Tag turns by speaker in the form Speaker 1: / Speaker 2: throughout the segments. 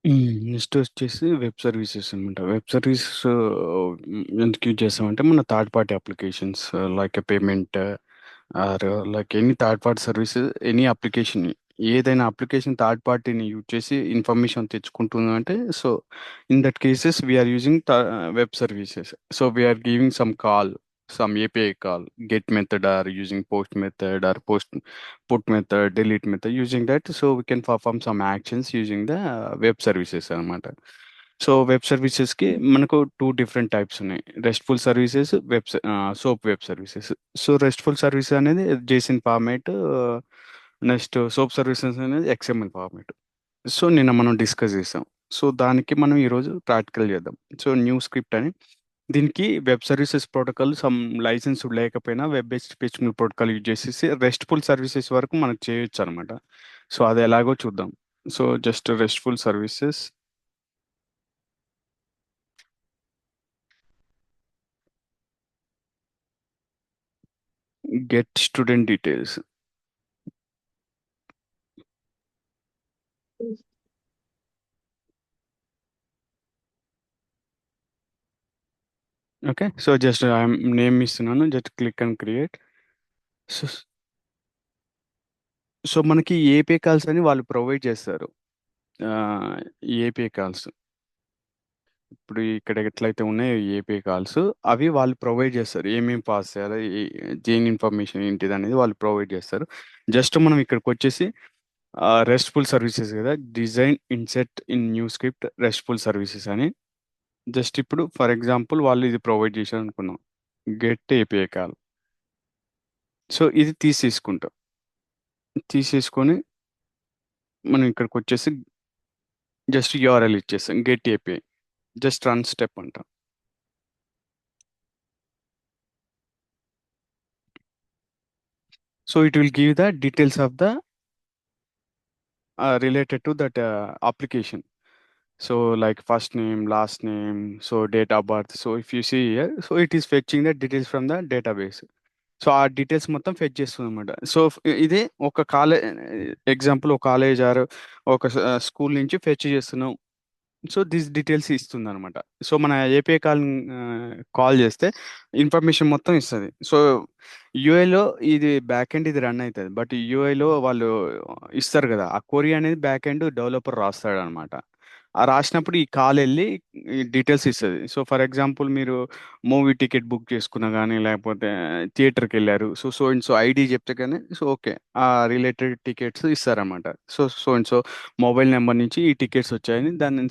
Speaker 1: Next వచ్చేసి web services అనమాట. Web services ఎందుకు యూజ్ చేస్తామంటే మన third party applications like payment or like any third party service, any application, ఏదైనా application third పార్టీని యూజ్ చేసి ఇన్ఫర్మేషన్ తెచ్చుకుంటుంది అంటే, so in that cases we are using web services. So we are giving some call, some API call, get method, or using post method, or post put method, delete method, using that, so we can perform some actions using the web services అనమాట. So web సర్వీసెస్కి మనకు two different types ఉన్నాయి: restful services, soap web services. So restful service అనేది JSON format, next soap services అనేది XML format. So నిన్న మనం discuss చేసాం. So దానికి మనం ఈరోజు ప్రాక్టికల్ చేద్దాం. సో న్యూ స్క్రిప్ట్ అని, దీనికి web services protocol some license లేకపోయినా web based HTML protocol use చేసేసి రెస్ట్ఫుల్ సర్వీసెస్ వరకు మనకు చేయొచ్చు అనమాట. సో అది ఎలాగో చూద్దాం. So just restful services, get student details. Okay, so just I'm name ఇస్తున్నాను, just click and create. So so మనకి ఏపీఐ కాల్స్ అని వాళ్ళు ప్రొవైడ్ చేస్తారు. ఏపీఐ కాల్స్ ఇప్పుడు ఇక్కడ ఎట్లయితే ఉన్నాయో ఏపీఐ కాల్స్, అవి వాళ్ళు ప్రొవైడ్ చేస్తారు. ఏమేమి పాస్ చేయాలి, దేని ఇన్ఫర్మేషన్ ఏంటిది అనేది వాళ్ళు ప్రొవైడ్ చేస్తారు. జస్ట్ మనం ఇక్కడికి వచ్చేసి రెస్ట్ఫుల్ సర్వీసెస్ కదా, design INCET in new script RESTful services అని, జస్ట్ ఇప్పుడు ఫర్ ఎగ్జాంపుల్ వాళ్ళు ఇది ప్రొవైడ్ చేశారు అనుకున్నాం, గెట్ ఏపీఐ కాల్. సో ఇది తీసేసుకుంటాం. తీసేసుకొని మనం ఇక్కడికి వచ్చేసి జస్ట్ యూఆర్ఎల్ ఇచ్చేస్తాం, get API, just run step అంటాం. So it will give the details of the related to that application. So like first name, last name, so date of birth. So if you see here, so it is fetching the details from the database. So ఆ details మొత్తం fetch చేస్తుంది అనమాట. So ఇదే ఒక college example, ఒక college are ఒక school నుంచి fetch చేస్తున్నాం. సో దిస్ డీటెయిల్స్ ఇస్తుంది అనమాట. సో మన ఏపీఐ కాల్ చేస్తే ఇన్ఫర్మేషన్ మొత్తం ఇస్తుంది. సో యూఐలో ఇది బ్యాక్ ఎండ్ ఇది రన్ అవుతుంది, బట్ యూఐలో వాళ్ళు ఇస్తారు కదా, ఆ కొరీ అనేది బ్యాక్ ఎండ్ డెవలపర్ రాస్తాడు అనమాట. ఆ రాసినప్పుడు ఈ కాల్ వెళ్ళి ఈ డీటెయిల్స్ ఇస్తుంది. సో ఫర్ ఎగ్జాంపుల్ మీరు మూవీ టికెట్ బుక్ చేసుకున్నా కానీ, లేకపోతే థియేటర్కి వెళ్ళారు, so so and so ID చెప్తే కానీ, సో ఓకే, ఆ రిలేటెడ్ టికెట్స్ ఇస్తారన్నమాట. So so and so mobile number నుంచి ఈ టికెట్స్ వచ్చాయని దాని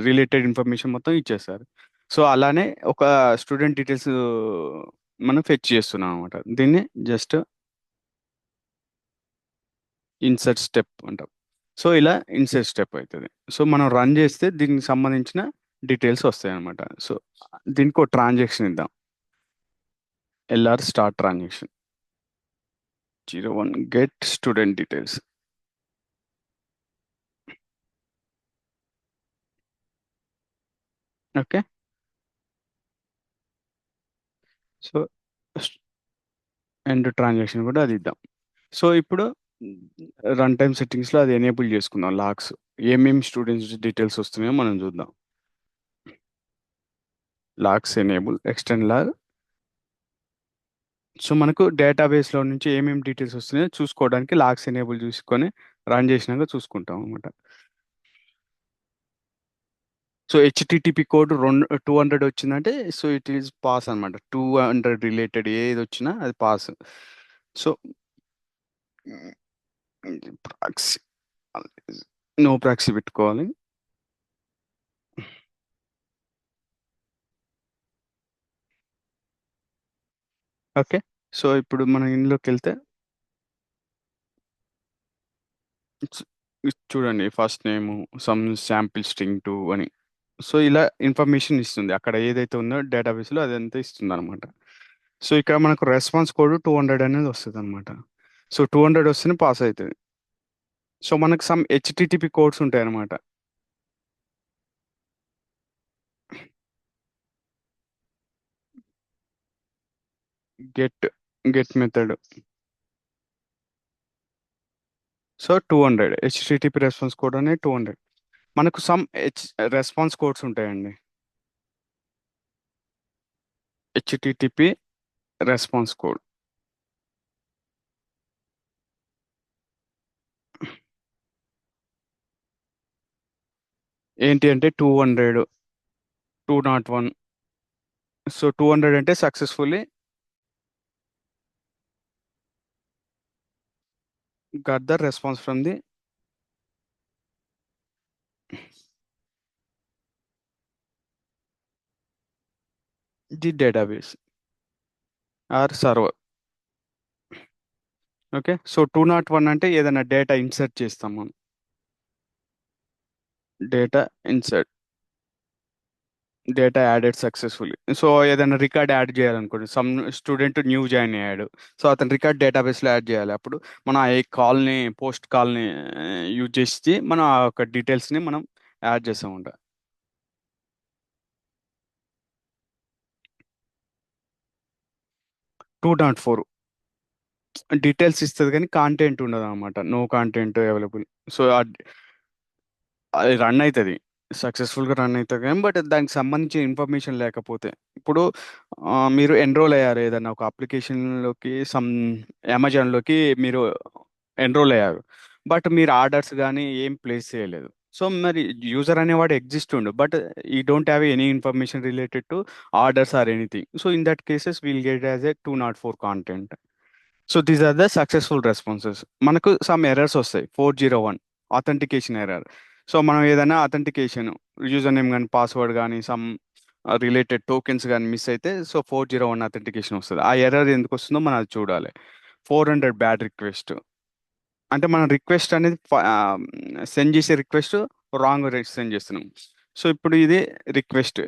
Speaker 1: రిలేటెడ్ ఇన్ఫర్మేషన్ మొత్తం ఇచ్చేస్తారు. సో అలానే ఒక స్టూడెంట్ డీటెయిల్స్ మనం ఫెచ్ చేస్తున్నాం అనమాట. దీన్ని జస్ట్ ఇన్సర్ట్ స్టెప్ అంటాం. సో ఇలా ఇన్సర్ట్ స్టెప్ అవుతుంది. సో మనం రన్ చేస్తే దీనికి సంబంధించిన డీటెయిల్స్ వస్తాయి అనమాట. సో దీనికి ఒక ట్రాన్సాక్షన్ ఇద్దాం, LR start transaction 01 get student details. Okay, so end transaction కూడా అది ఇద్దాం. సో ఇప్పుడు రన్ టైమ్ సెట్టింగ్స్లో అది ఎనేబుల్ చేసుకుందాం. లాగ్స్ ఏమేమి స్టూడెంట్స్ డీటెయిల్స్ వస్తున్నాయో మనం చూద్దాం. Logs enable extend log. So మనకు డేటాబేస్లో నుంచి ఏమేమి డీటెయిల్స్ వస్తున్నాయో చూసుకోవడానికి లాగ్స్ ఎనేబుల్ చూసుకొని రన్ చేసినాక చూసుకుంటాం అనమాట. సో హెచ్టిటిపి కోడ్ 200 వచ్చిందంటే, సో ఇట్ ఈస్ పాస్ అనమాట. 200 రిలేటెడ్ ఏది వచ్చినా అది pass. So proxy, no proxy పెట్టుకోవాలి. ఓకే, సో ఇప్పుడు మనం ఇందులోకి వెళ్తే చూ- చూడండి, first name some sample string two అని. సో ఇలా ఇన్ఫర్మేషన్ ఇస్తుంది, అక్కడ ఏదైతే ఉందో డేటాబేస్లో అదంతా ఇస్తుంది అనమాట. సో ఇక్కడ మనకు రెస్పాన్స్ కోడ్ 200 అనేది వస్తుంది అనమాట. సో 200 వస్తేనే పాస్ అవుతుంది. సో మనకు సమ్ హెచ్టిటిపి కోడ్స్ ఉంటాయి అనమాట. Get get method. So 200 HTTP response code అనేది 200. మనకు సమ్ రెస్పాన్స్ కోడ్స్ ఉంటాయండి. హెచ్టిటిపి రెస్పాన్స్ కోడ్ ఏంటి అంటే 200, 201. సో 200 అంటే successfully got the response from the database or server. Okay, so 201 అంటే ఏదైనా డేటా ఇన్సర్ట్ చేస్తాం మనం. Data insert, data added successfully. So ఏదైనా రికార్డ్ యాడ్ చేయాలనుకోండి, సమ్ స్టూడెంట్ న్యూ జాయిన్ అయ్యాడు. సో అతను రికార్డ్ డేటాబేస్లో యాడ్ చేయాలి. అప్పుడు మనం ఆ కాల్ని, పోస్ట్ కాల్ని యూజ్ చేసి మనం ఆ యొక్క డీటెయిల్స్ని మనం యాడ్ చేస్తామంట. 204 డీటెయిల్స్ ఇస్తుంది కానీ కాంటెంట్ ఉండదు అనమాట. No content available. సో అది రన్ అవుతుంది, సక్సెస్ఫుల్గా రన్ అవుతుంది కానీ బట్ దానికి సంబంధించిన ఇన్ఫర్మేషన్ లేకపోతే. ఇప్పుడు మీరు ఎన్రోల్ అయ్యారు ఏదన్నా ఒక అప్లికేషన్లోకి, అమెజాన్లోకి మీరు ఎన్రోల్ అయ్యారు. బట్ మీరు ఆర్డర్స్ కానీ ఏం ప్లేస్ చేయలేదు. సో మరి యూజర్ అనేవాడు ఎగ్జిస్ట్ ఉండు, but we don't have any information related to orders or anything. So in that cases will get as a 204 content. So these are the successful responses. మనకు some errors వస్తాయి. 401 authentication error. So మనం ఏదైనా authentication, user name కానీ password కానీ some related tokens కానీ miss అయితే so 401 authentication వస్తుంది. ఆ ఎర్రర్ ఎందుకు వస్తుందో మనం అది చూడాలి. 400 బ్యాడ్ రిక్వెస్ట్ అంటే మనం రిక్వెస్ట్ అనేది సెండ్ చేసే రిక్వెస్ట్ రాంగ్ సెండ్ చేస్తున్నాం. సో ఇప్పుడు ఇది రిక్వెస్ట్,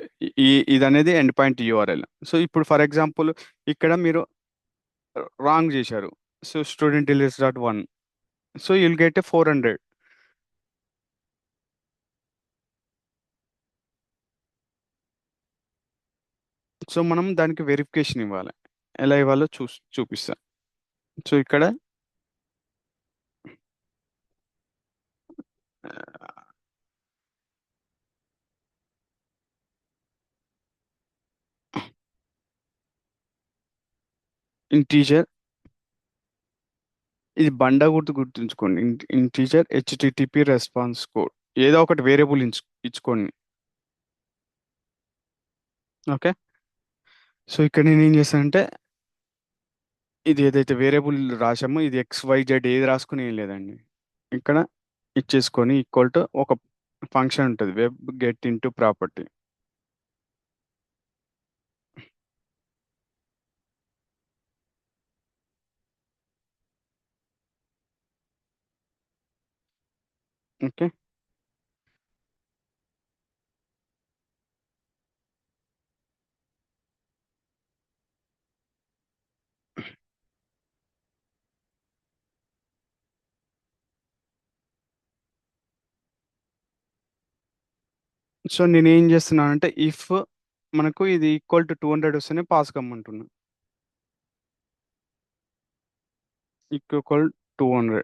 Speaker 1: ఇది అనేది ఎండ్ పాయింట్ యూఆర్ఎల్. సో ఇప్పుడు ఫర్ ఎగ్జాంపుల్ ఇక్కడ మీరు రాంగ్ చేశారు. So student .1. So you'll get a 400. So మనం దానికి వెరిఫికేషన్ ఇవ్వాలి. ఎలా ఇవ్వాలో చూపిస్తా. సో ఇక్కడ ఇంటీజర్, ఇది బండ గుర్తు గుర్తుంచుకోండి. ఇంటీజర్ హెచ్టిటిపి రెస్పాన్స్ కోడ్ ఏదో ఒకటి వేరియబుల్ ఇచ్చుకోండి. ఓకే, సో ఇక్కడ నేను ఏం చేశానంటే ఇది ఏదైతే వేరియబుల్ రాసామో ఇది XYZ ఏది రాసుకుని ఏం లేదండి. ఇక్కడ ఇచ్చేసుకొని ఈక్వల్ టు ఒక ఫంక్షన్ ఉంటుంది, web get into property. Okay, so నేను ఏం చేస్తున్నానంటే ఇఫ్ మనకు ఇది ఈక్వల్ టు 200 వస్తేనే పాస్ కమ్మంటున్నా. ఈక్వల్ 200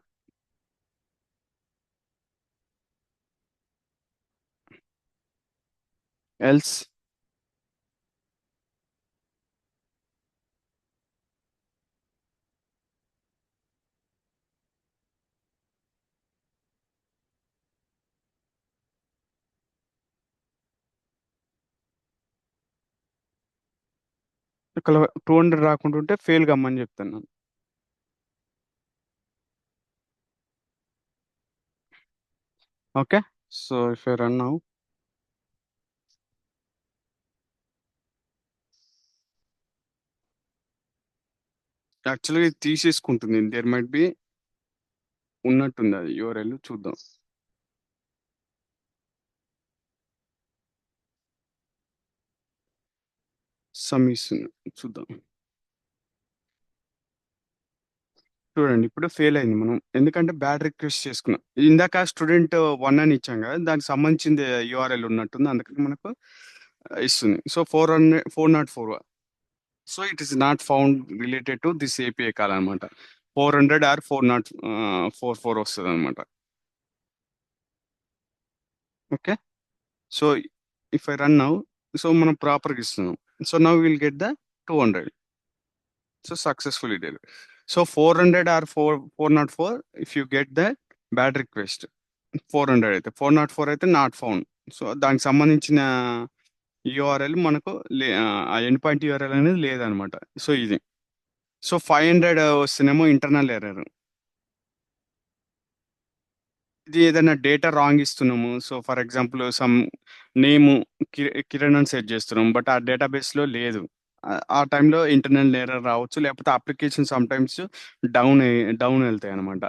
Speaker 1: ఎల్స్ ఇక్కడ 200 రాకుంటుంటే ఫెయిల్ కమ్మని చెప్తున్నాను. Okay, so if I run now, యాక్చువల్గా ఇది తీసేసుకుంటుంది. దేర్ మైట్ బి ఉన్నట్టుంది అది యూఆర్ఎల్, చూద్దాం. సమిస్తుంది, చూద్దాం. చూడండి ఇప్పుడు ఫెయిల్ అయింది. మనం ఎందుకంటే బ్యాడ్ రిక్వెస్ట్ చేసుకున్నాం. ఇందాక స్టూడెంట్ 1 అని ఇచ్చాం కదా, దానికి సంబంధించింది యూఆర్ఎల్ ఉన్నట్టుంది, అందుకని మనకు ఇస్తుంది. So 404. So it is not found related to this API call అనమాట. 400 ఆర్ 404 వస్తుంది అనమాట. Okay. So if I run now, so మనం ప్రాపర్గా ఇస్తున్నాం. So now will get the 200. So successfully delivery. So 400 or 404, if you get that bad request. 400 అయితే, 404 అయితే not found. So దానికి సంబంధించిన యూఆర్ఎల్ మనకు ఆ ఎండ్ పాయింట్ యూఆర్ఎల్ అనేది లేదనమాట. సో ఇది. సో 500 వస్తేనేమో ఇంటర్నల్ ఎర్రర్. ఇది ఏదైనా డేటా రాంగ్ ఇస్తున్నాము. సో ఫర్ ఎగ్జాంపుల్ సమ్ నేము కిరణ్ అని సెట్ చేస్తున్నాం, బట్ ఆ డేటాబేస్ లో లేదు. ఆ టైంలో ఇంటర్నల్ ఎర్రర్ రావచ్చు, లేకపోతే application some times down down వెళ్తాయి అనమాట.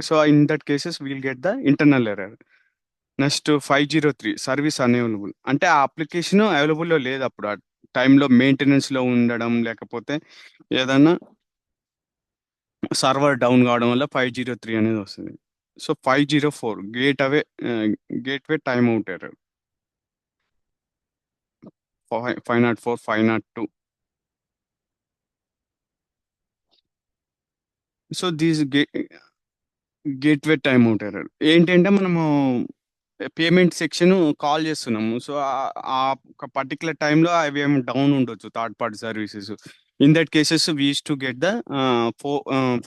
Speaker 1: So in that cases we'll get the internal error. Next 503 service unavailable, అంటే ఆ అప్లికేషన్ అవైలబుల్లో లేదు అప్పుడు. ఆ టైంలో మెయింటెనెన్స్ లో ఉండడం, లేకపోతే ఏదైనా సర్వర్ డౌన్ కావడం వల్ల 503 అనేది వస్తుంది. So 504 gateway time out error. 504, 502. So these gateway time out error ఏంటంటే మనము పేమెంట్ సెక్షన్ కాల్ చేస్తున్నాము. సో ఆ ఒక పర్టికులర్ టైంలో అవి ఏమి డౌన్ ఉండొచ్చు, third party services. In that cases we's to get the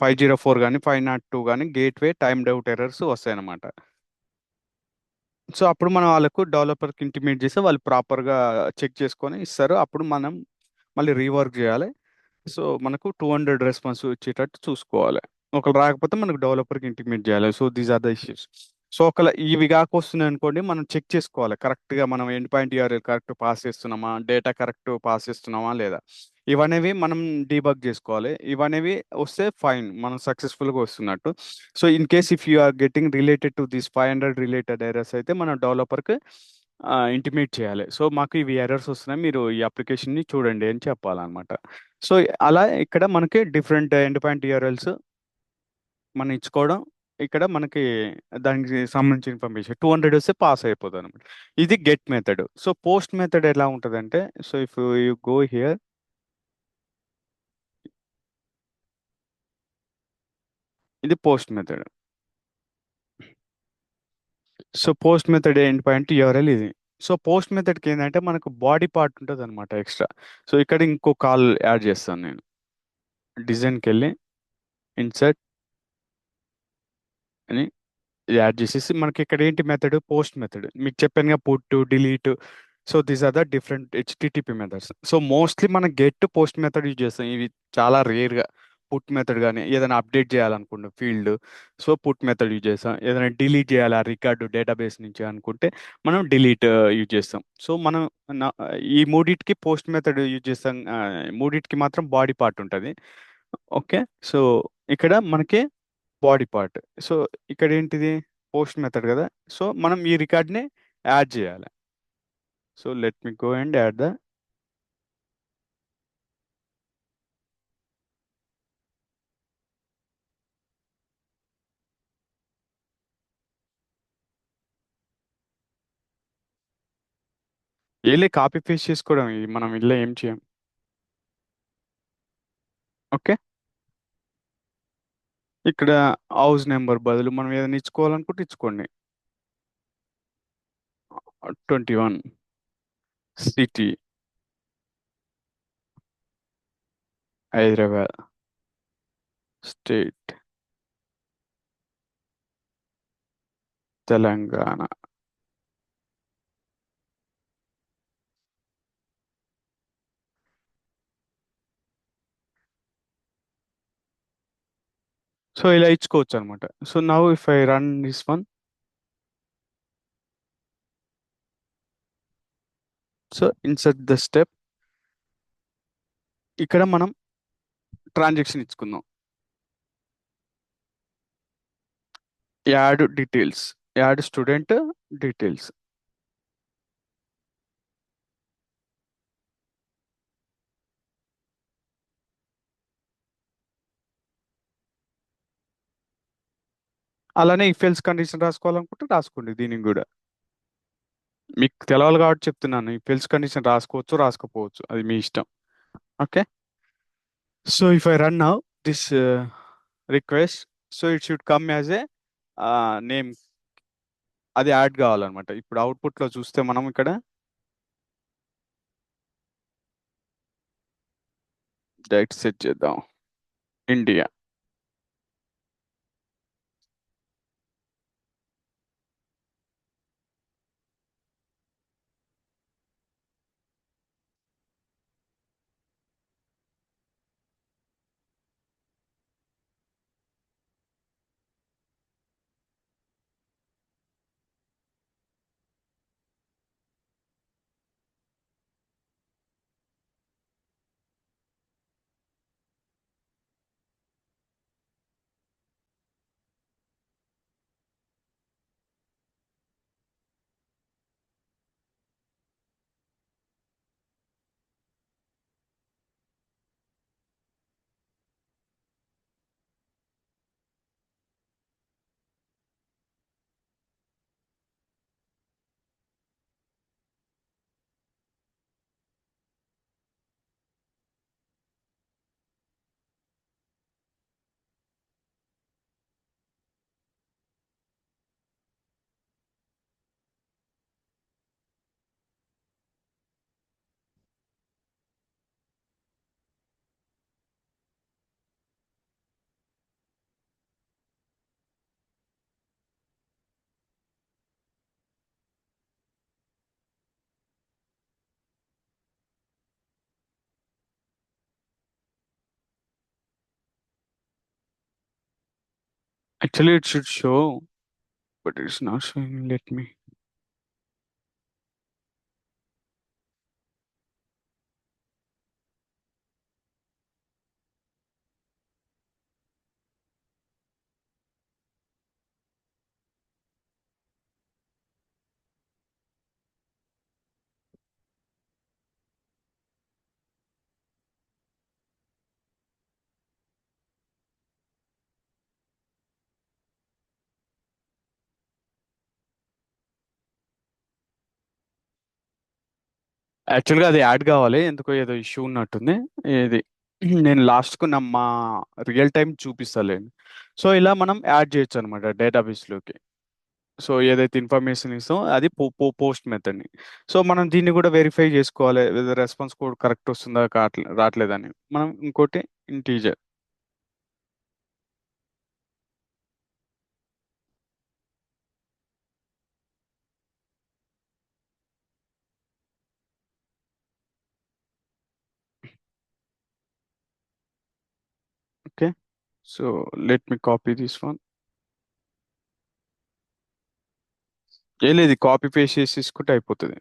Speaker 1: 504 కానీ 502 కానీ గేట్వే టైమ్ అవుట్ ఎర్రర్స్ వస్తాయి అనమాట. సో అప్పుడు మనం వాళ్ళకు డెవలపర్కి ఇంటిమేట్ చేస్తే వాళ్ళు ప్రాపర్గా చెక్ చేసుకొని ఇస్తారు. అప్పుడు మనం మళ్ళీ రీవర్క్ చేయాలి. సో మనకు 200 రెస్పాన్స్ వచ్చేటట్టు చూసుకోవాలి. ఒకరు రాకపోతే మనకు డెవలపర్కి ఇంటిమేట్ చేయాలి. So these are the issues. So ఒకవేళ ఇవి కాకొస్తున్నాయి అనుకోండి, మనం చెక్ చేసుకోవాలి కరెక్ట్గా మనం end point URL correct pass చేస్తున్నామా, డేటా కరెక్ట్ పాస్ చేస్తున్నామా లేదా. ఇవనేవి మనం డీబగ్ చేసుకోవాలి. ఇవనేవి వస్తే ఫైన్, మనం సక్సెస్ఫుల్గా వస్తున్నట్టు. So in case if you are getting related to this 500 related errors అయితే మనం డెవలపర్కి ఇంటిమేట్ చేయాలి. సో మాకు ఇవి ఎర్రర్స్ వస్తున్నాయి, మీరు ఈ అప్లికేషన్ని చూడండి అని చెప్పాలన్నమాట. సో అలా ఇక్కడ మనకి డిఫరెంట్ ఎండ్ పాయింట్ యూఆర్ఎల్స్ మనం ఇచ్చుకోవడం. ఇక్కడ మనకి దానికి సంబంధించిన ఇన్ఫర్మేషన్ 200 వస్తే పాస్ అయిపోతుంది అనమాట. ఇది get method. So post method ఎలా ఉంటుందంటే, so if you go here, ఇది post method. So post method end point URL ఇది. సో పోస్ట్ మెథడ్కి ఏంటంటే మనకు బాడీ పార్ట్ ఉంటుంది అనమాట ఎక్స్ట్రా. సో ఇక్కడ ఇంకో కాల్ యాడ్ చేస్తాను నేను. డిజైన్కి వెళ్ళి ఇన్సర్ట్ అని ఇది యాడ్ చేసేసి మనకి ఇక్కడ ఏంటి మెథడ్, పోస్ట్ మెథడ్. మీకు చెప్పానుగా put, delete. So these are the different HTTP methods. So mostly మనం గెట్, పోస్ట్ మెథడ్ యూజ్ చేస్తాం. ఇవి చాలా రేర్గా పుట్ మెథడ్ కానీ ఏదైనా అప్డేట్ చేయాలనుకుంటే field, so put method use చేస్తాం. ఏదైనా డిలీట్ చేయాలి ఆ రికార్డు డేటాబేస్ నుంచి అనుకుంటే మనం డిలీట్ యూజ్ చేస్తాం. సో మనం నా- ఈ మూడిటికి పోస్ట్ మెథడ్ యూజ్ చేస్తాం. మూడిటికి మాత్రం బాడీ పార్ట్ ఉంటుంది. ఓకే. సో ఇక్కడ మనకి బాడీ పార్ట్. సో ఇక్కడ ఏంటిది, పోస్ట్ మెథడ్ కదా. సో మనం ఈ రికార్డ్ని యాడ్ చేయాలి. So let me go and add the. ఏలే కాపీ పేస్ట్ చేసుకోవడం, ఇది మనం ఇలా ఏం చేయం. ఓకే. ఇక్కడ హౌస్ నెంబర్ బదులు మనం ఏదైనా ఇచ్చుకోవాలనుకుంటే ఇచ్చుకోండి. 21, city Hyderabad, state Telangana. So ఇలా ఇచ్చుకోవచ్చు అనమాట. So now if I run this one, so insert the step. ఇక్కడ మనం ట్రాన్సాక్షన్ ఇచ్చుకుందాం. Add details, add student details. అలానే ఇఫ్ ఎల్స్ కండిషన్ రాసుకోవాలనుకుంటే రాసుకోండి దీనికి కూడా. మీకు తెలవాలి కాబట్టి చెప్తున్నాను. ఇఫ్ ఎల్స్ కండిషన్ రాసుకోవచ్చు, రాసుకోపోవచ్చు, అది మీ ఇష్టం. Okay. So if I run now this request. So it should come as a name, అది యాడ్ కావాలన్నమాట. ఇప్పుడు అవుట్పుట్ లో చూస్తే మనం ఇక్కడ డైరెక్ట్ సెట్ చేద్దాం India. Actually it should show, but it's not showing. Let me. యాక్చువల్గా అది యాడ్ కావాలి, ఎందుకో ఏదో ఇష్యూ ఉన్నట్టుంది. ఇది నేను లాస్ట్కు మా రియల్ టైం చూపిస్తాలేండి. సో ఇలా మనం యాడ్ చేయొచ్చు అనమాట డేటాబేస్లోకి. సో ఏదైతే ఇన్ఫర్మేషన్ ఇస్తామో అది పోస్ట్ మెథడ్ని. సో మనం దీన్ని కూడా వెరిఫై చేసుకోవాలి, రెస్పాన్స్ కోడ్ కరెక్ట్ వస్తుందా రావట్లేదని. మనం ఇంకోటి integer. Okay. So let me copy this one. ఏం లేదు, కాపీ పేస్ట్ చేసి తీసుకుంటే అయిపోతుంది.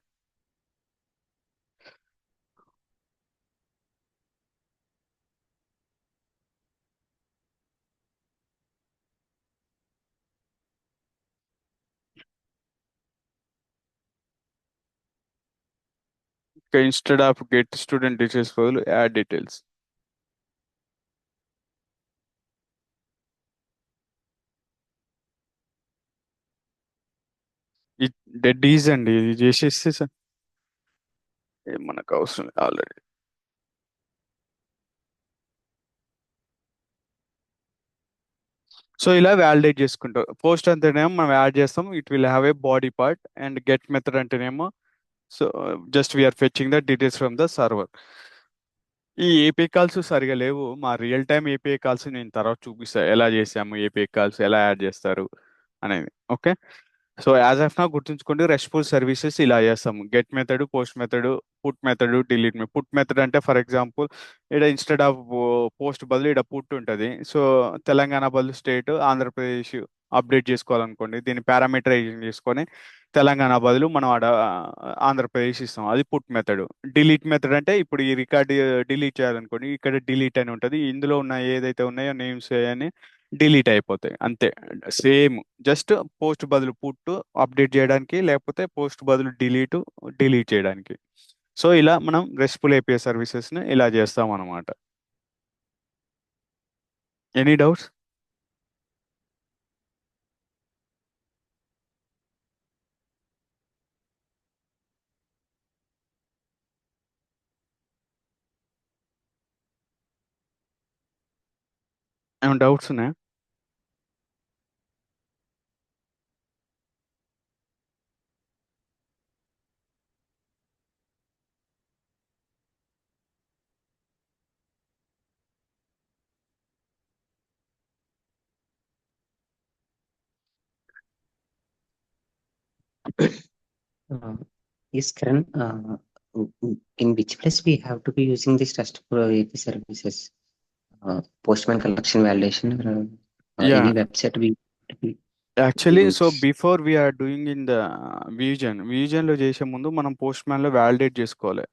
Speaker 1: ఇంకా instead of get student details బదులు యాడ్ డీటెయిల్స్. ఇది డెడ్ ఈజ్ అండి, ఇది చేసేస్తే మనకు అవసరం ఆల్రెడీ. సో ఇలా వ్యాలిడేట్ చేసుకుంటాం. పోస్ట్ అంటేనేమో మనం యాడ్ చేస్తాం, it will have a body part. And get method అంటేనేమో so just we're fetching the details from the server. ఈ ఏపీఐ కాల్స్ సరిగా లేవు, మా రియల్ టైమ్ ఏపీఐ కాల్స్ నేను తర్వాత చూపిస్తా ఎలా చేసాము, ఏపీఐ కాల్స్ ఎలా యాడ్ చేస్తారు అనేది. ఓకే. సో యాజ్ ఆఫ్ నా గుర్తుంచుకోండి, రెస్ట్ఫుల్ సర్వీసెస్ ఇలా చేస్తాము: get method, post method, put method, delete method. Put method అంటే ఫర్ ఎగ్జాంపుల్ ఇక్కడ ఇన్స్టెడ్ ఆఫ్ పోస్ట్ బదులు ఇక్కడ పుట్ ఉంటుంది. సో తెలంగాణ బదులు స్టేట్ ఆంధ్రప్రదేశ్ అప్డేట్ చేసుకోవాలనుకోండి, దీన్ని పారామీటరైజేషన్ చేసుకొని తెలంగాణ బదులు మనం ఆడ ఆంధ్రప్రదేశ్ ఇస్తాం, అది పుట్ మెథడ్. డిలీట్ మెథడ్ అంటే ఇప్పుడు ఈ రికార్డ్ డిలీట్ చేయాలనుకోండి, ఇక్కడ డిలీట్ అని ఉంటుంది, ఇందులో ఉన్న ఏదైతే ఉన్నాయో నేమ్స్ అని డిలీట్ అయిపోతాయి అంతే. సేమ్, జస్ట్ పోస్ట్ బదులు పుట్ అప్డేట్ చేయడానికి, లేకపోతే పోస్ట్ బదులు డిలీట్ చేయడానికి. సో ఇలా మనం రెస్ట్ఫుల్ ఏపీఐ సర్వీసెస్ని ఇలా చేస్తాం అనమాట. Any doubts? ఏమైనా డౌట్స్ ఉన్నాయా?
Speaker 2: Uh, Yes, Karan. In which place we have to be using this trust AP services? Postman collection validation, or
Speaker 1: Yeah,
Speaker 2: any website we to
Speaker 1: actually so
Speaker 2: use?
Speaker 1: Before we're doing in the వ్యూజన్లో చేసే ముందు మనం పోస్ట్ మ్యాన్లో validate చేసుకోవాలి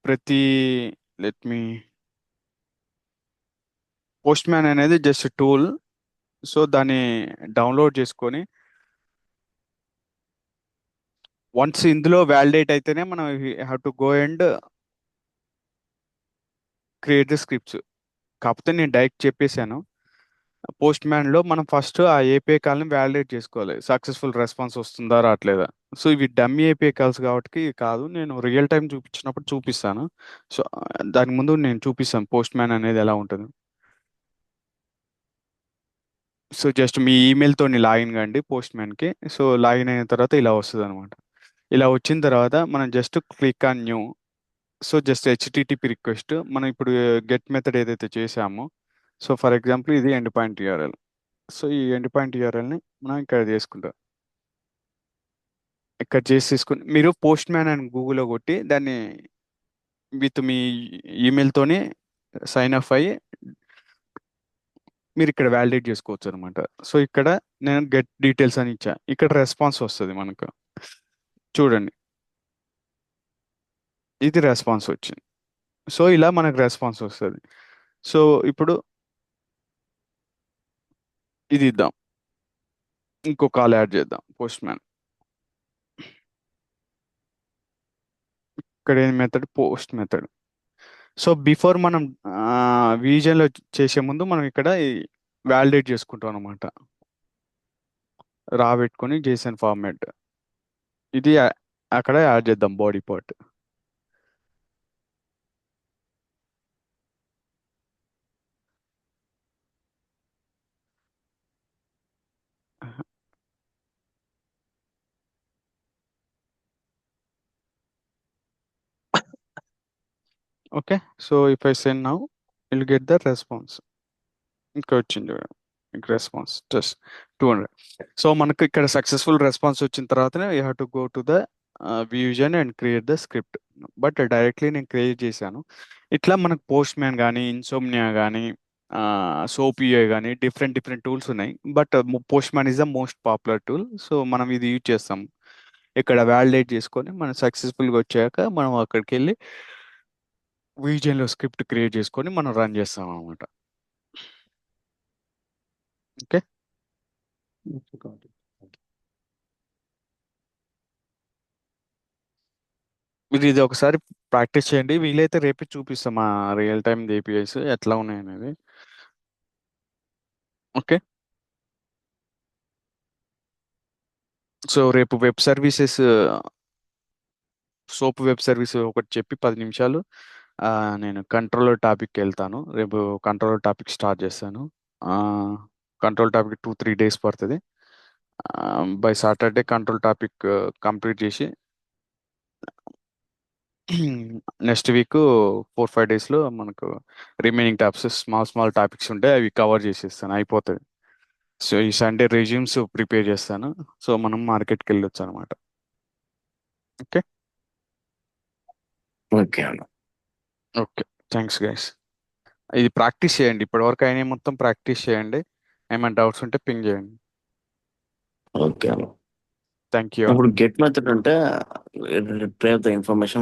Speaker 1: ప్రతి let me Postman అనేది just tool. So దాన్ని డౌన్లోడ్ చేసుకొని వన్స్ ఇందులో వ్యాలిడేట్ అయితేనే మనం have to go and create the scripts. కాకపోతే నేను డైరెక్ట్ చెప్పేశాను, పోస్ట్ మ్యాన్లో మనం ఫస్ట్ ఆ ఏపీఐ కాల్ని వ్యాలిడేట్ చేసుకోవాలి, సక్సెస్ఫుల్ రెస్పాన్స్ వస్తుందా రావట్లేదా. సో ఇవి డమ్మీ ఏపీఐ కాల్స్ కాబట్టి కాదు, నేను రియల్ టైం చూపించినప్పుడు చూపిస్తాను. సో దానికి ముందు నేను చూపిస్తాను పోస్ట్ మ్యాన్ అనేది ఎలా ఉంటుంది. సో జస్ట్ మీ ఈమెయిల్తో లాగిన్ కండి పోస్ట్ మ్యాన్కి. సో లాగిన్ అయిన తర్వాత ఇలా వస్తుంది అనమాట. ఇలా వచ్చిన తర్వాత మనం just click on new. So just HTTP request మనం ఇప్పుడు గెట్ మెథడ్ ఏదైతే చేసామో, సో ఫర్ ఎగ్జాంపుల్ ఇది ఎండ్ పాయింట్ యూఆర్ఎల్. సో ఈ ఎండ్ పాయింట్ యూఆర్ఎల్ని మనం ఇక్కడ చేసుకుంటాం. ఇక్కడ చేసి తీసుకుని మీరు పోస్ట్ మ్యాన్ అని గూగుల్లో కొట్టి దాన్ని విత్ మీ ఈమెయిల్తోనే సైన్ అప్ అయ్యి మీరు ఇక్కడ వ్యాలిడేట్ చేసుకోవచ్చు అనమాట. సో ఇక్కడ నేను గెట్ డీటెయిల్స్ అని ఇచ్చా, ఇక్కడ రెస్పాన్స్ వస్తుంది మనకు. చూడండి, ఇది రెస్పాన్స్ వచ్చింది. సో ఇలా మనకు రెస్పాన్స్ వస్తుంది. సో ఇప్పుడు ఇది ఇద్దాం, ఇంకో కాల్ యాడ్ చేద్దాం పోస్ట్ మ్యాన్. ఇక్కడ ఏం method, post method. So before మనం విజన్లో చేసే ముందు మనం ఇక్కడ వ్యాలిడేట్ చేసుకుంటాం అనమాట. రా పెట్టుకొని జేసన్ ఫార్మాట్ ఇది అక్కడ యాడ్ చేద్దాం body part. Okay, so if I send now will get the response. ఇంకా వచ్చింది రెస్పాన్స్ జస్ట్ 200. సో మనకు ఇక్కడ సక్సెస్ఫుల్ రెస్పాన్స్ వచ్చిన తర్వాతనే you have to go to the VuGen and create the script. But directly నేను create చేశాను. ఇట్లా మనకు పోస్ట్ మ్యాన్ కానీ ఇన్సోమ్నియా కానీ సోపియో కానీ డిఫరెంట్ డిఫరెంట్ టూల్స్ ఉన్నాయి. But post man is the most popular tool. So మనం ఇది యూజ్ చేస్తాం. ఇక్కడ వ్యాలిడేట్ చేసుకొని మనం సక్సెస్ఫుల్గా వచ్చాక మనం అక్కడికి వెళ్ళి వ్యూజన్లో స్క్రిప్ట్ క్రియేట్ చేసుకొని మనం రన్ చేస్తాం అనమాట. Okay,
Speaker 2: Okay, got it. Okay.
Speaker 1: మీరు ఇది ఒకసారి ప్రాక్టీస్ చేయండి, వీలైతే రేపే చూపిస్తాం ఆ రియల్ టైమ్ ఏపీఐస్ ఎట్లా ఉన్నాయి అనేది. ఓకే, సో రేపు web services, soap web service ఒకటి చెప్పి 10 నిమిషాలు నేను కంట్రోలర్ టాపిక్కి వెళ్తాను. రేపు కంట్రోలర్ టాపిక్ స్టార్ట్ చేస్తాను. కంట్రోల్ టాపిక్ 2-3 డేస్ పడుతుంది. By Saturday control topic complete చేసి నెక్స్ట్ వీక్ 4-5 డేస్లో మనకు remaining topics small small topics ఉంటాయి, అవి కవర్ చేసేస్తాను, అయిపోతుంది. సో ఈ సండే రెజ్యూమ్స్ ప్రిపేర్ చేస్తాను. సో మనం మార్కెట్కి వెళ్ళొచ్చు అనమాట. ఓకే,
Speaker 2: ఓకే అన్న.
Speaker 1: Okay, thanks guys. ఇది ప్రాక్టీస్ చేయండి, ఇప్పటివరకు అయినా మొత్తం ప్రాక్టీస్ చేయండి. ఏమైనా డౌట్స్ ఉంటే పింగ్ చేయండి.
Speaker 2: ఓకే అన్న.
Speaker 1: Thank you.
Speaker 2: ఇప్పుడు గెట్ మెథడ్ అంటే రిట్రైవ్ ద ఇన్ఫర్మేషన్